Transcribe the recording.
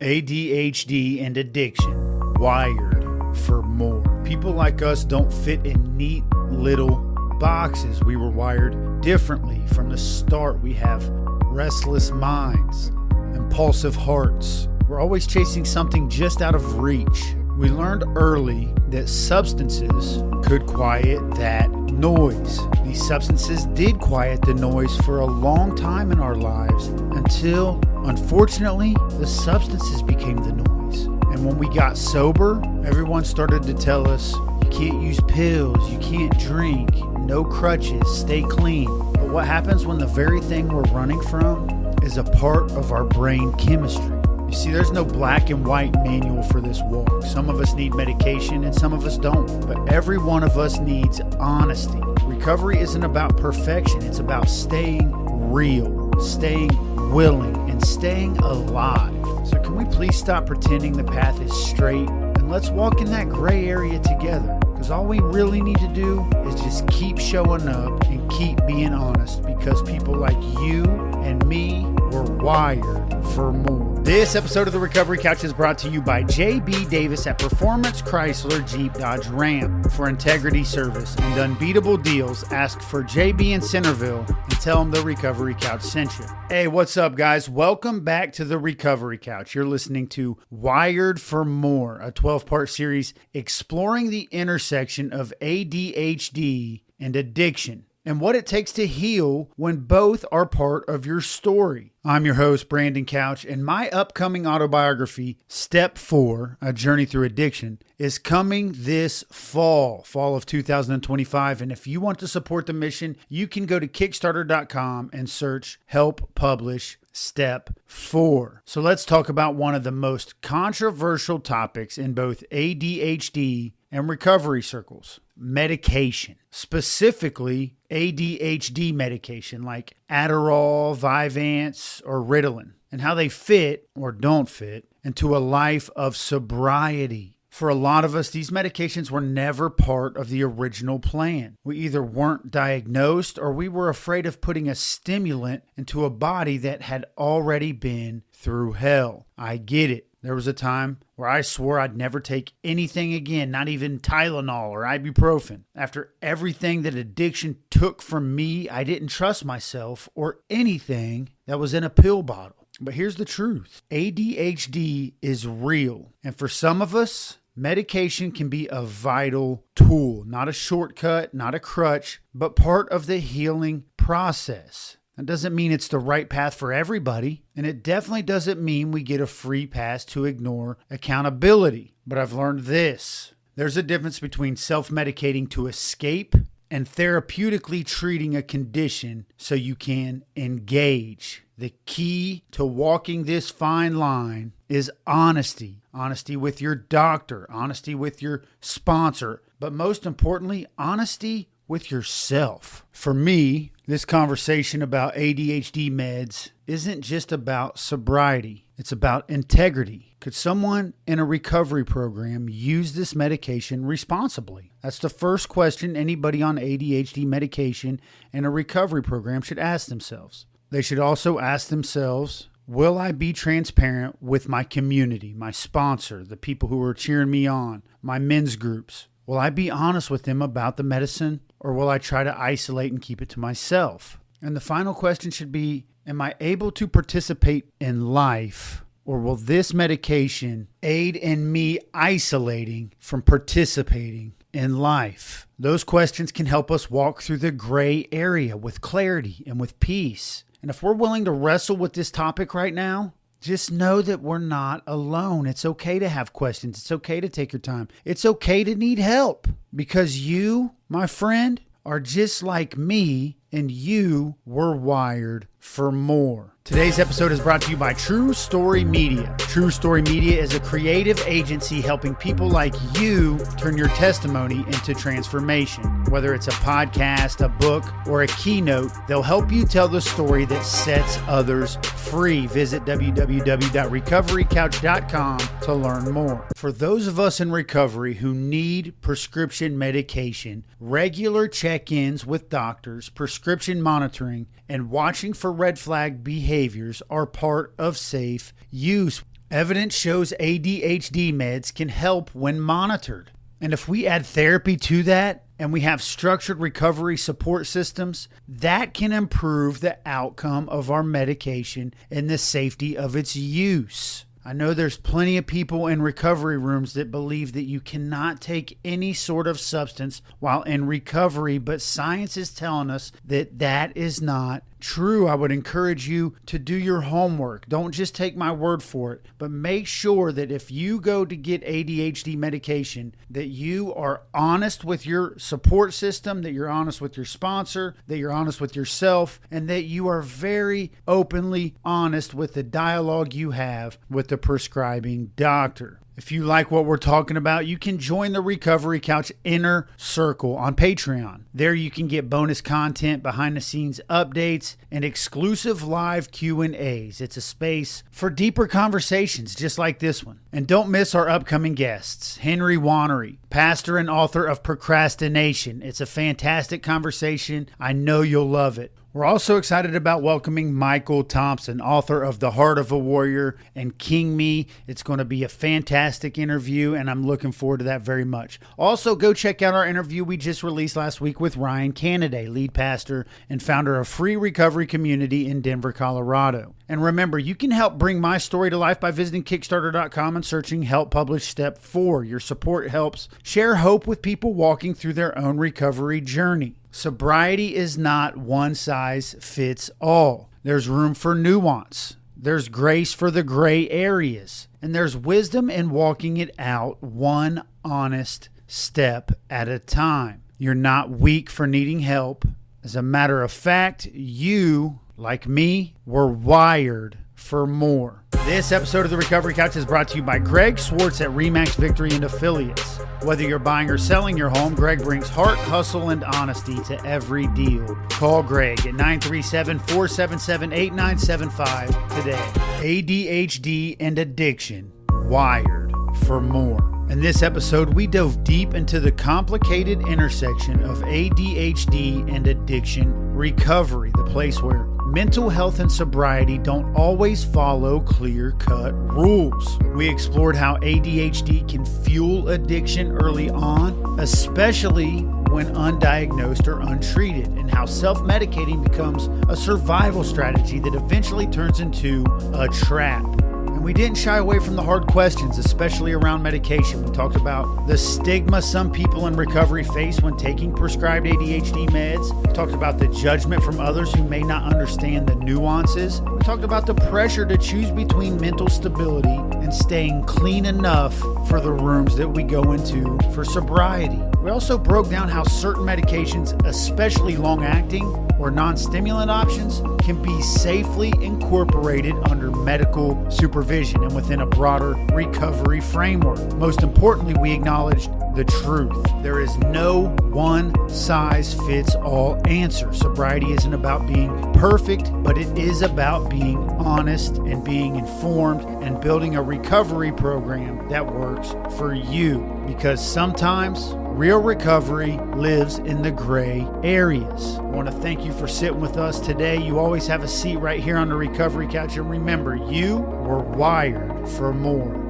ADHD and addiction, wired for more. People like us don't fit in neat little boxes. We were wired differently from the start. We have restless minds, impulsive hearts. We're always chasing something just out of reach. We learned early that substances could quiet that noise. These substances did quiet the noise for a long time in our lives until, unfortunately, the substances became the noise. And when we got sober, everyone started to tell us, you can't use pills, you can't drink, no crutches, stay clean. But what happens when the very thing we're running from is a part of our brain chemistry? You see, there's no black and white manual for this walk. Some of us need medication and some of us don't. But every one of us needs honesty. Recovery isn't about perfection. It's about staying real, staying willing, and staying alive. So can we please stop pretending the path is straight and let's walk in that gray area together? Because all we really need to do is just keep showing up and keep being honest, because people like you and me were wired for more. This episode of The Recovery Couch is brought to you by J.B. Davis at Performance Chrysler Jeep Dodge Ram. For integrity service and unbeatable deals, ask for J.B. in Centerville and tell them The Recovery Couch sent you. Hey, what's up, guys? Welcome back to The Recovery Couch. You're listening to Wired for More, a 12-part series exploring the intersection of ADHD and addiction, and what it takes to heal when both are part of your story. I'm your host, Brandon Couch, and my upcoming autobiography, Step 4, A Journey Through Addiction, is coming this fall of 2025. And if you want to support the mission, you can go to Kickstarter.com and search Help Publish Step 4. So let's talk about one of the most controversial topics in both ADHD and recovery circles: medication. Specifically, ADHD medication like Adderall, Vyvanse, or Ritalin, and how they fit or don't fit into a life of sobriety. For a lot of us, these medications were never part of the original plan. We either weren't diagnosed or we were afraid of putting a stimulant into a body that had already been through hell. I get it. There was a time where I swore I'd never take anything again, not even Tylenol or ibuprofen. After everything that addiction took from me, I didn't trust myself or anything that was in a pill bottle. But here's the truth. ADHD is real. And for some of us, medication can be a vital tool, not a shortcut, not a crutch, but part of the healing process. That doesn't mean it's the right path for everybody, and it definitely doesn't mean we get a free pass to ignore accountability. But I've learned this. There's a difference between self-medicating to escape and therapeutically treating a condition so you can engage. The key to walking this fine line is honesty. Honesty with your doctor, honesty with your sponsor, but most importantly, honesty with yourself. For me, this conversation about ADHD meds isn't just about sobriety. It's about integrity. Could someone in a recovery program use this medication responsibly? That's the first question anybody on ADHD medication in a recovery program should ask themselves. They should also ask themselves, will I be transparent with my community, my sponsor, the people who are cheering me on, my men's groups? Will I be honest with them about the medicine, or will I try to isolate and keep it to myself? And the final question should be, am I able to participate in life, or will this medication aid in me isolating from participating in life? Those questions can help us walk through the gray area with clarity and with peace. And if we're willing to wrestle with this topic right now, just know that we're not alone. It's okay to have questions. It's okay to take your time. It's okay to need help, because you, my friend, are just like me, and you were wired for more. Today's episode is brought to you by True Story Media. True Story Media is a creative agency helping people like you turn your testimony into transformation. Whether it's a podcast, a book, or a keynote, they'll help you tell the story that sets others free. Visit www.recoverycouch.com to learn more. For those of us in recovery who need prescription medication, regular check-ins with doctors, prescription monitoring, and watching for red flag behaviors are part of safe use. Evidence shows ADHD meds can help when monitored. And if we add therapy to that, and we have structured recovery support systems, that can improve the outcome of our medication and the safety of its use. I know there's plenty of people in recovery rooms that believe that you cannot take any sort of substance while in recovery, but science is telling us that that is not true. I would encourage you to do your homework. Don't just take my word for it, but make sure that if you go to get ADHD medication, that you are honest with your support system, that you're honest with your sponsor, that you're honest with yourself, and that you are very openly honest with the dialogue you have with the prescribing doctor. If you like what we're talking about, you can join the Recovery Couch Inner Circle on Patreon. There you can get bonus content, behind-the-scenes updates, and exclusive live Q&As. It's a space for deeper conversations just like this one. And don't miss our upcoming guests, Henry Wannery, pastor and author of Procrastination. It's a fantastic conversation. I know you'll love it. We're also excited about welcoming Michael Thompson, author of The Heart of a Warrior and King Me. It's going to be a fantastic interview, and I'm looking forward to that very much. Also, go check out our interview we just released last week with Ryan Canaday, lead pastor and founder of Free Recovery Community in Denver, Colorado. And remember, you can help bring my story to life by visiting Kickstarter.com and searching Help Publish Step 4. Your support helps share hope with people walking through their own recovery journey. Sobriety is not one size fits all. There's room for nuance. There's grace for the gray areas. And there's wisdom in walking it out one honest step at a time. You're not weak for needing help. As a matter of fact, you, like me, were wired for more. This episode of The Recovery Couch is brought to you by Greg Swartz at RE/MAX Victory and Affiliates. Whether you're buying or selling your home, Greg brings heart, hustle, and honesty to every deal. Call Greg at 937-477-8975 today. ADHD and addiction, wired for more. In this episode, we dove deep into the complicated intersection of ADHD and addiction recovery, the place where mental health and sobriety don't always follow clear-cut rules. We explored how ADHD can fuel addiction early on, especially when undiagnosed or untreated, and how self-medicating becomes a survival strategy that eventually turns into a trap. And we didn't shy away from the hard questions, especially around medication. We talked about the stigma some people in recovery face when taking prescribed ADHD meds. We talked about the judgment from others who may not understand the nuances. We talked about the pressure to choose between mental stability and staying clean enough for the rooms that we go into for sobriety. We also broke down how certain medications, especially long-acting or non-stimulant options, can be safely incorporated under medical supervision and within a broader recovery framework. Most importantly, we acknowledged the truth. There is no one-size-fits-all answer. Sobriety isn't about being perfect, but it is about being honest and being informed and building a recovery program that works for you. Because sometimes real recovery lives in the gray areas. I want to thank you for sitting with us today. You always have a seat right here on the Recovery Couch. And remember, you were wired for more.